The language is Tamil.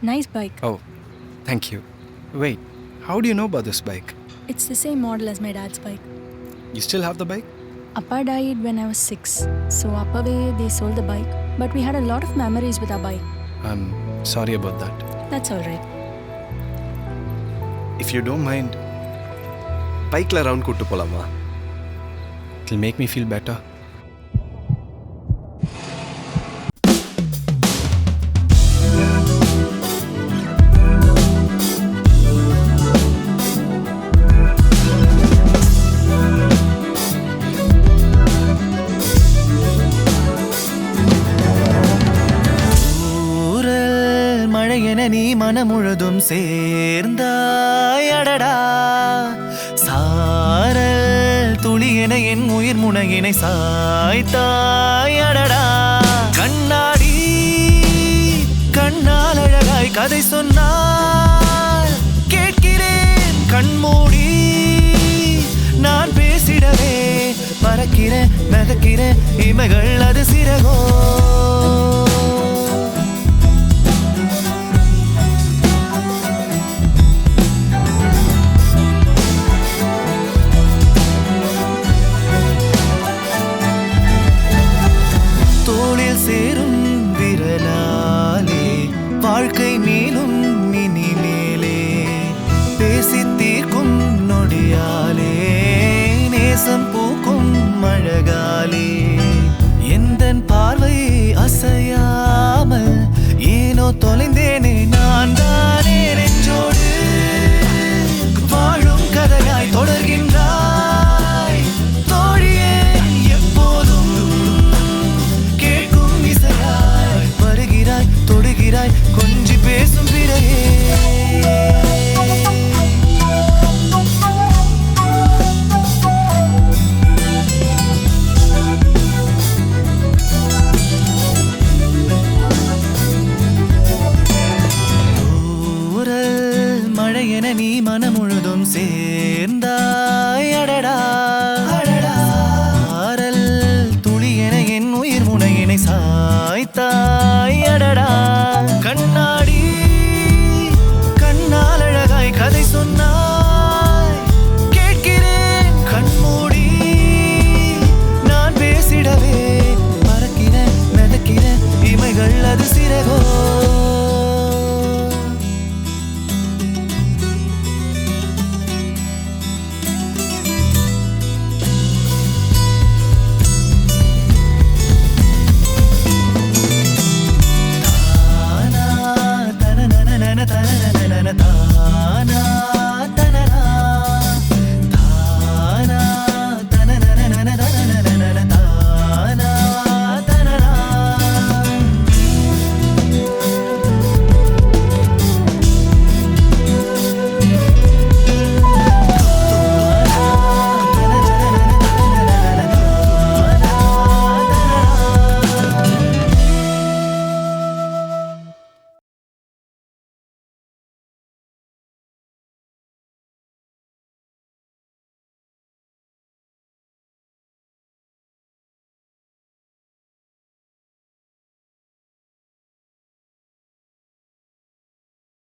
Nice bike. Oh, thank you. Wait, how do you know about this bike? It's the same model as my dad's bike. You still have the bike? Appa died when I was 6. So Appaway, they sold the bike. But we had a lot of memories with our bike. I'm sorry about that. That's alright. If you don't mind, பைக்ல ரவுண்ட் கூட்டு போலாமா? it'll make me feel better. நீ மனமுழுதும் சேர்ந்தாய் அடடா சாரல் துளி என என் உயிர் முனையினை சாய்த்தாய் அடடா கண்ணாடி கண்ணால் அழகாய் கதை சொன்னால் கேட்கிறேன் கண்மூடி நான் பேசிடவே பறக்கிறேன் மிதக்கிறேன் இமைகள் அது சிறகோ சேரும் விரலாலே வாழ்க்கை மேலும் இனிமேலே பேசி தீர்க்கும் நொடியாலே நேசம் பூக்கும் அழகாலே எந்தன் பார்வை அசையாமல் ஏனோ தொலைந்தேனே நான் தானே நெஞ்சோடு வாழும் கதையாய் தொடர்கின்றாய் தோழியே எப்போதும் தொடுகிறாய் கொஞ்சி பேசும் பிறகே ஊரல் மழை என நீ மனம் முழுதும் சேர்ந்தாய் அடடா ஆரல் துளி என என் உயிர் முனையினை சாய்த்தாய்